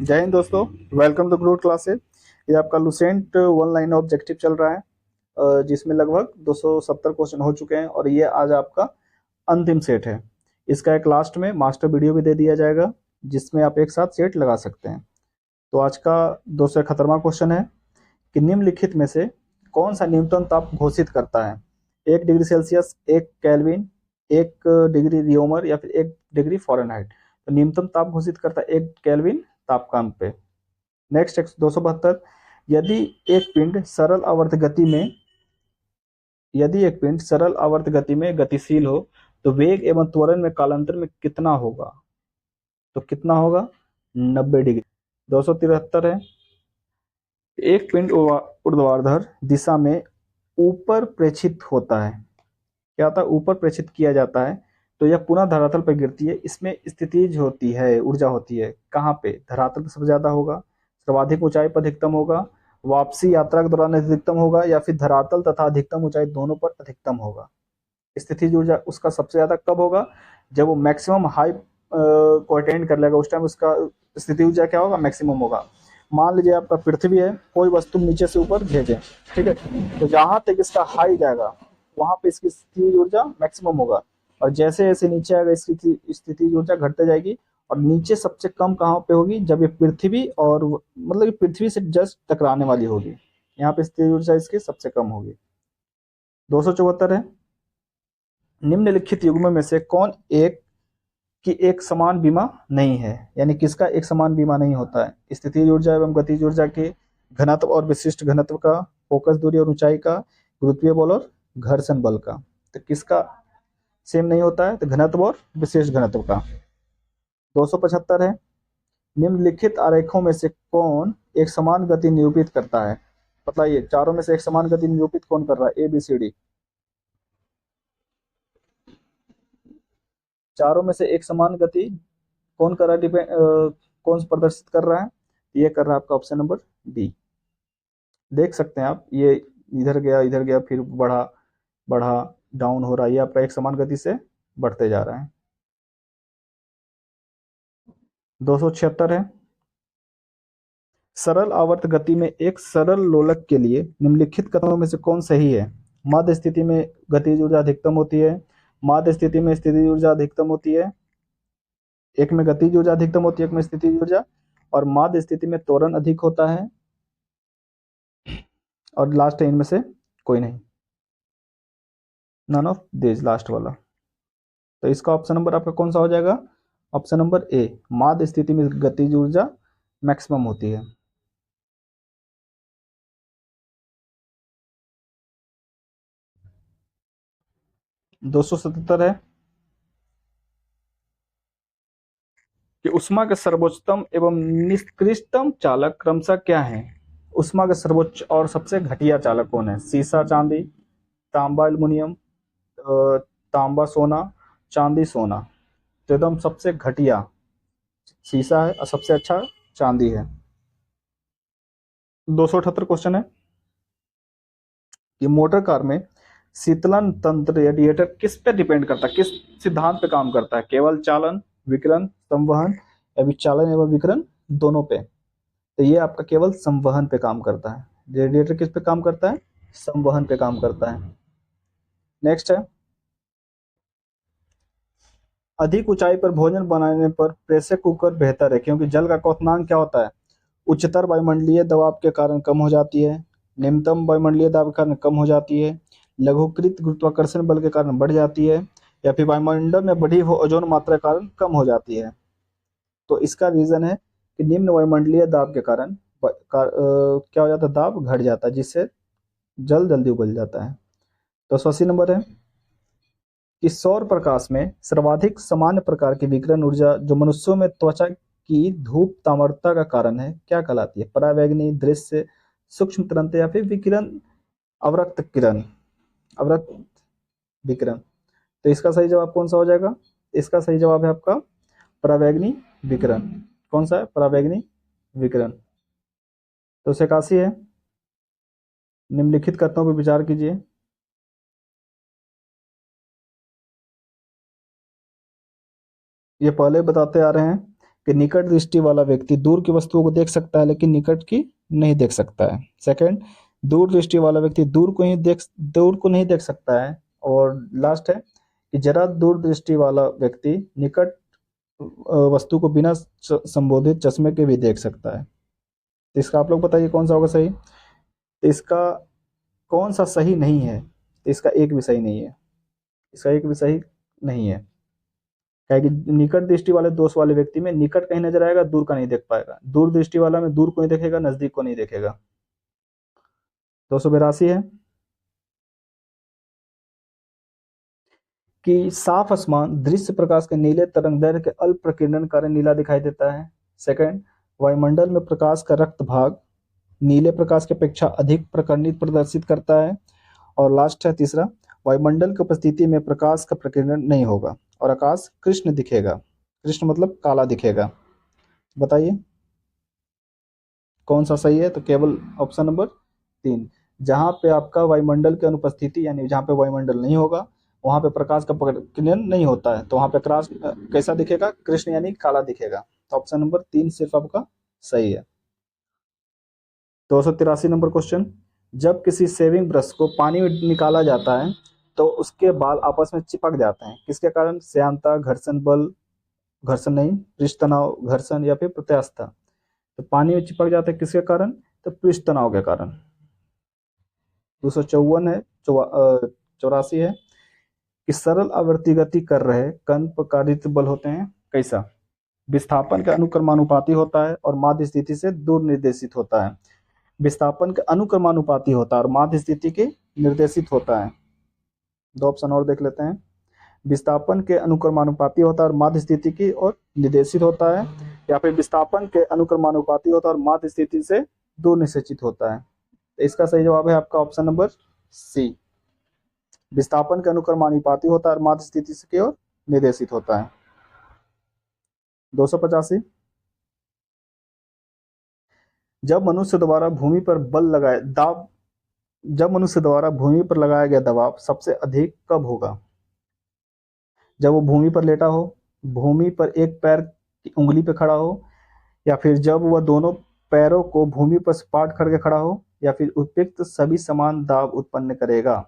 जय हिंद दोस्तों। Welcome to growth classes. ये आपका लुसेंट वन लाइन ऑब्जेक्टिव चल रहा है, जिसमें लगभग 270 क्वेश्चन हो चुके हैं और ये आज आपका अंतिम सेट है। इसका एक लास्ट में मास्टर वीडियो भी दे दिया जाएगा, जिसमें आप एक साथ सेट लगा सकते हैं। तो आज का 271वां क्वेश्चन है कि निम्नलिखित में से कौन सा न्यूनतम ताप घोषित करता है? 1 डिग्री सेल्सियस, 1 केल्विन, 1 डिग्री रियोमर या फिर 1 डिग्री फ़ारेनहाइट। तो न्यूनतम ताप घोषित करता है 1 केल्विन तापकांत पे। नेक्स्ट 272, यदि एक पिंड सरल आवर्त गति में यदि एक पिंड सरल आवर्त गति में गतिशील हो तो वेग एवं त्वरण में कालांतर में कितना होगा? तो कितना होगा? 90 डिग्री। 273 है, एक पिंड ऊर्ध्वाधर दिशा में ऊपर प्रेक्षित होता है। क्या होता है? ऊपर प्रेक्षित किया जाता है तो यह पुनः धरातल पर गिरती है। इसमें स्थितिज होती है, ऊर्जा होती है कहाँ पे? धरातल पर सबसे ज्यादा होगा, सर्वाधिक ऊंचाई पर अधिकतम होगा, वापसी यात्रा के दौरान अधिकतम होगा, या फिर धरातल तथा अधिकतम ऊंचाई दोनों पर अधिकतम होगा। स्थितिज ऊर्जा उसका सबसे ज्यादा कब होगा? जब वो मैक्सिमम हाई को अटेंड कर लेगा, उस टाइम उसका स्थिति ऊर्जा क्या होगा? मैक्सिमम होगा। मान लीजिए आपका पृथ्वी है, कोई वस्तु नीचे से ऊपर भेजे, ठीक है, तो जहां तक इसका हाई जाएगा वहां पे इसकी स्थिति ऊर्जा मैक्सिमम होगा, और जैसे जैसे नीचे आएगा इसकी स्थिति ऊर्जा घटते जाएगी। और नीचे सबसे कम कहाँ पे होगी? जब ये पृथ्वी और मतलब कि पृथ्वी से जस्ट टकराने वाली होगी, यहाँ पे स्थिति ऊर्जा इसकी सबसे कम होगी। 274 है, निम्नलिखित युग्म में से कौन एक की एक समान बीमा नहीं है? यानी किसका एक समान बीमा नहीं होता है? स्थितिज ऊर्जा एवं गतिज ऊर्जा के घनत्व और विशिष्ट घनत्व का, फोकस दूरी और ऊंचाई का, गुरुत्वीय बल और घर्षण बल का। तो किसका सेम नहीं होता है? तो घनत्व और विशिष्ट घनत्व का। 275 है, निम्नलिखित आरेखों में से कौन एक समान गति निरूपित करता है? बताइए, चारों में से एक समान गति निरूपित कौन कर रहा है? ABCD, चारों में से एक समान गति कौन कर रहा है? कौन प्रदर्शित कर रहा है? ये कर रहा है आपका ऑप्शन नंबर डी। देख सकते हैं आप, ये इधर गया फिर बढ़ा बढ़ा डाउन हो रहा है, ये आपका एक समान गति से बढ़ते जा रहा है। 276 है, सरल आवर्त गति में एक सरल लोलक के लिए निम्नलिखित कथनों में से कौन सही है? मध्य स्थिति में गतिज ऊर्जा अधिकतम होती है, मध्य स्थिति में स्थितिज ऊर्जा अधिकतम होती है, एक में गतिज ऊर्जा अधिकतम होती है, एक में स्थितिज ऊर्जा, और मध्य स्थिति में त्वरण अधिक होता है, और लास्ट है इनमें से कोई नहीं, नन ऑफ दिस, लास्ट वाला। तो इसका ऑप्शन नंबर आपका कौन सा हो जाएगा? ऑप्शन नंबर ए, मध्य स्थिति में गतिज ऊर्जा मैक्सिमम होती है। दो सौ सतहत्तर है कि उष्मा के सर्वोच्चतम एवं निकृष्टतम चालक क्रमशः क्या है? उष्मा के सर्वोच्च और सबसे घटिया चालक कौन है? सीसा चांदी, तांबा एल्युमिनियम, तांबा सोना, चांदी सोना। तो एकदम सबसे घटिया शीशा है और सबसे अच्छा चांदी है। 278 क्वेश्चन है कि मोटर कार में शीतलन तंत्र रेडिएटर किस पे डिपेंड करता है, किस सिद्धांत पे काम करता है? केवल चालन, विकिरण, संवहन, या विचालन एवं विकिरण दोनों पे? तो ये आपका केवल संवहन पे काम करता है। रेडिएटर किस पे काम करता है? संवहन पे काम करता है। नेक्स्ट है, अधिक ऊंचाई पर भोजन बनाने पर प्रेशर कुकर बेहतर है, क्योंकि जल का क्वथनांक क्या होता है? उच्चतर वायुमंडलीय दबाव के कारण कम हो जाती है, निम्नतम वायुमंडलीय दबाव के कारण कम हो जाती है, लघुकृत गुरुत्वाकर्षण बल के कारण बढ़ जाती है, या फिर वायुमंडल में बढ़ी हुई ओजोन मात्रा के कारण कम हो जाती है। तो इसका रीजन है कि निम्न वायुमंडलीय दाब के कारण क्या हो जाता है? दाब घट जाता है, जिससे जल जल्दी उबल जाता है। तो 180 नंबर है कि सौर प्रकाश में सर्वाधिक सामान्य प्रकार की विकिरण ऊर्जा जो मनुष्यों में त्वचा की धूप ताम्रता का कारण है, क्या कहलाती है? परावैंगनी, दृश्य, सूक्ष्म तरंगें, या फिर विकिरण अवरक्त किरण, अवरक्त विकिरण। तो इसका सही जवाब कौन सा हो जाएगा? इसका सही जवाब है आपका परावैंगनी विकिरण। कौन सा है? परावैंगनी विकिरण। तो 81 है, निम्नलिखित कथनों पर विचार कीजिए। ये पहले बताते आ रहे हैं कि निकट दृष्टि वाला व्यक्ति दूर की वस्तुओं को देख सकता है लेकिन निकट की नहीं देख सकता है। सेकंड, दूर दृष्टि वाला व्यक्ति दूर को नहीं देख सकता है। और लास्ट है कि जरा दूर दृष्टि वाला व्यक्ति निकट वस्तु को बिना संबोधित चश्मे के भी देख सकता है। तो इसका आप लोग बताइए कौन सा होगा सही। तो इसका कौन सा सही नहीं है, तो इसका एक भी सही नहीं है, इसका एक भी सही नहीं है। क्या है कि निकट दृष्टि वाले दोष वाले व्यक्ति में निकट कहीं नजर आएगा, दूर का नहीं देख पाएगा। दूर दृष्टि वाला में दूर को नहीं देखेगा, नजदीक को नहीं देखेगा। 282 है कि साफ आसमान दृश्य प्रकाश के नीले तरंगदैर्घ्य के अल्प प्रकीर्णन कारण नीला दिखाई देता है। सेकंड, वायुमंडल में प्रकाश का रक्त भाग नीले प्रकाश की अपेक्षा अधिक प्रकर्णित प्रदर्शित करता है। और लास्ट है तीसरा, वायुमंडल की उपस्थिति में प्रकाश का प्रकीर्णन नहीं होगा और आकाश कृष्ण दिखेगा। कृष्ण मतलब काला दिखेगा। बताइए कौन सा सही है। तो केवल ऑप्शन नंबर 3, जहां पे आपका वायुमंडल की अनुपस्थिति यानी जहां पे वायुमंडल नहीं होगा वहां पे प्रकाश का प्रकीर्णन नहीं होता है, तो वहां पे प्रकाश कैसा दिखेगा, कृष्ण यानी काला दिखेगा। तो ऑप्शन नंबर 3 सिर्फ आपका सही है। 283 नंबर क्वेश्चन, जब किसी सेविंग ब्रश को पानी में निकाला जाता है तो उसके बाल आपस में चिपक जाते हैं, किसके कारण। श्यानता, घर्षण बल, घर्षण नहीं, पृष्ठ तनाव, घर्षण या फिर प्रत्यास्थता। तो पानी में चिपक जाते हैं किसके कारण, तो पृष्ठ तनाव के कारण। 254 है 84 है कि सरल आवर्ती गति कर रहे कण पर कार्य बल होते हैं कैसा। विस्थापन के अनुक्रमानुपाती होता है और माध्य स्थिति से दूर निर्देशित होता है। विस्थापन के अनुक्रमानुपाती होता है और माध्य स्थिति के निर्देशित होता है। दो ऑप्शन और देख लेते हैं। विस्थापन के अनुक्रमानुपाती होता है और माध्य स्थिति की ओर निर्देशित होता है, या फिर विस्थापन के अनुक्रमानुपाती होता है और माध्य स्थिति से दूर निश्चित होता है। तो इसका सही जवाब है आपका ऑप्शन नंबर सी, विस्थापन के अनुक्रमानुपाती होता है और माध्य स्थिति की ओर निर्देशित होता है। 285, जब मनुष्य द्वारा भूमि पर लगाया गया दबाव सबसे अधिक कब होगा। जब वो भूमि पर लेटा हो, भूमि पर एक पैर की उंगली पे खड़ा हो, या फिर जब वह दोनों पैरों को भूमि पर सपाट करके खड़ा हो, या फिर उपयुक्त सभी समान दाब उत्पन्न करेगा।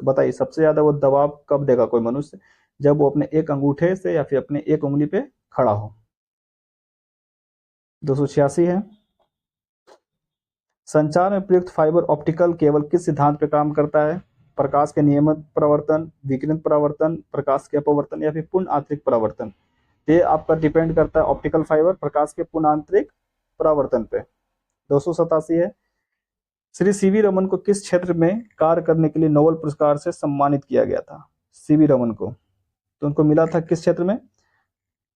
तो बताइए सबसे ज्यादा वो दबाव कब देगा कोई मनुष्य, जब वो अपने एक अंगूठे से या फिर अपने एक उंगली पे खड़ा हो। 286 है, संचार में प्रयुक्त फाइबर ऑप्टिकल केबल किस सिद्धांत पर काम करता है। प्रकाश के नियमित परावर्तन, विकिरण परावर्तन, प्रकाश के अपवर्तन या फिर पूर्ण आंतरिक परावर्तन। ये आपका डिपेंड करता है ऑप्टिकल फाइबर प्रकाश के पूर्ण आंतरिक परावर्तन पे। 287 है, श्री सीवी रमन को किस क्षेत्र में कार्य करने के लिए नोबेल पुरस्कार से सम्मानित किया गया था। सीवी रमन को, तो उनको मिला था किस क्षेत्र में,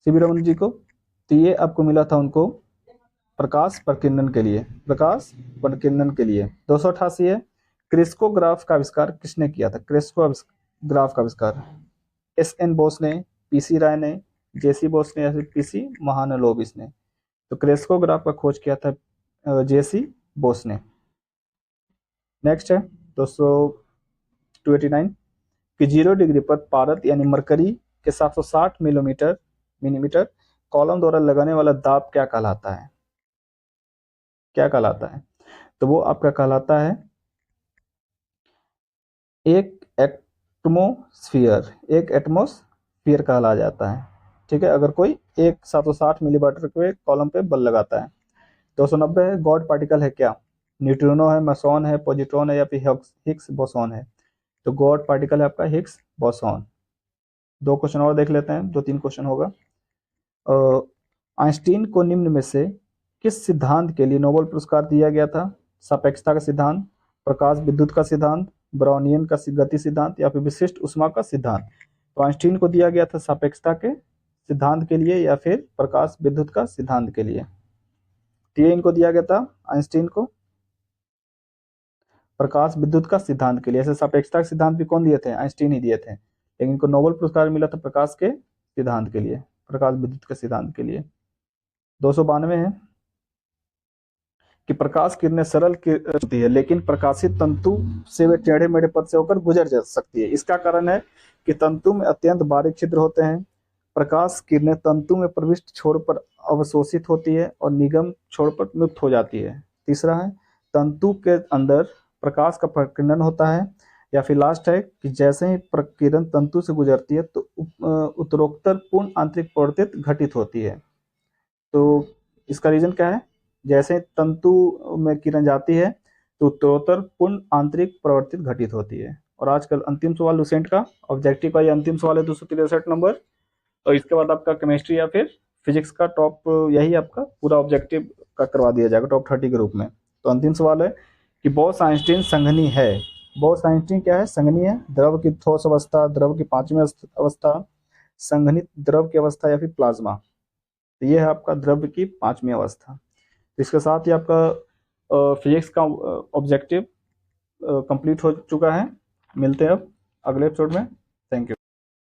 सीवी रमन जी को, तो ये आपको मिला था उनको प्रकाश प्रकीर्णन के लिए, प्रकाश प्रकीर्णन के लिए। 288 है, क्रिस्कोग्राफ का आविष्कार किसने किया था। क्रिस्कोग्राफ का आविष्कार एस.एन. बोस ने, पीसी राय ने, जेसी बोस ने या फिर पीसी महालनोबिस ने। तो क्रिस्कोग्राफ का खोज किया था जेसी बोस ने। नेक्स्ट है 289 कि 0 डिग्री पर पारद यानी मरकरी के 760 मिलीमीटर कॉलम द्वारा लगाने वाला दाब क्या कहलाता है, क्या कहलाता है। तो वो आपका कहलाता है एक एटमोस्फियर कहला जाता है। ठीक है, अगर कोई एक 760 मिलीमीटर के कॉलम पे बल लगाता है। 290 है, गॉड पार्टिकल है क्या। न्यूट्रिनो है, मेसॉन है, पॉजिट्रॉन है या फिर हिग्स बोसॉन है। तो गॉड पार्टिकल है आपका हिग्स बोसॉन। 2 क्वेश्चन और देख लेते हैं, 2-3 क्वेश्चन होगा। आइंस्टीन को निम्न में से किस सिद्धांत के लिए नोबेल पुरस्कार दिया गया था। सापेक्षता का सिद्धांत, प्रकाश विद्युत का सिद्धांत, ब्राउनियन का गति सिद्धांत या फिर विशिष्ट ऊष्मा का सिद्धांत। तो आइंस्टीन को दिया गया था सापेक्षता के सिद्धांत के लिए या फिर प्रकाश विद्युत का सिद्धांत के लिए। तो ये इनको दिया गया था आइंस्टीन को प्रकाश विद्युत का सिद्धांत के लिए। ऐसे सापेक्षता के सिद्धांत भी कौन दिए थे, आइंस्टीन ही दिए थे, लेकिन इनको नोबेल पुरस्कार मिला था प्रकाश के सिद्धांत के लिए, प्रकाश विद्युत के सिद्धांत के लिए। 292 है कि प्रकाश किरणें सरल होती है लेकिन प्रकाशित तंतु से वे टेढ़े मेढ़े पथ से होकर गुजर जा सकती है। इसका कारण है कि तंतु में अत्यंत बारीक छिद्र होते हैं। प्रकाश किरणें तंतु में प्रविष्ट छोर पर अवशोषित होती है और निगम छोड़कर मुक्त हो जाती है। तीसरा है तंतु के अंदर प्रकाश का प्रकीर्णन होता है। या फिर लास्ट है कि जैसे ही प्रकीर्णन तंतु से गुजरती है तो उत्तरोत्तर पूर्ण आंतरिक प्रवर्तित घटित होती है। तो इसका रीजन क्या है? जैसे तंतु में किरण जाती है तो उत्तरोत्तर पूर्ण आंतरिक प्रवर्तित घटित होती है। और आजकल अंतिम सवाल लुसेंट का ऑब्जेक्टिव का ये अंतिम सवाल है 263 नंबर। और इसके बाद आपका केमिस्ट्री या फिर फिजिक्स का टॉप, यही आपका पूरा ऑब्जेक्टिव का करवा दिया जाएगा टॉप 30 के रूप में। तो अंतिम सवाल है कि बोस-आइंस्टीन संघनी है। बोस-आइंस्टीन क्या है? संघनीय है। द्रव की ठोस अवस्था, द्रव की पांचवी अवस्था, संघनित द्रव की अवस्था या फिर प्लाज्मा। तो ये है आपका द्रव की पांचवी अवस्था। तो इसके साथ ही आपका फिजिक्स का ऑब्जेक्टिव कंप्लीट हो चुका है। मिलते हैं अब अगले एपिसोड में। Thank you.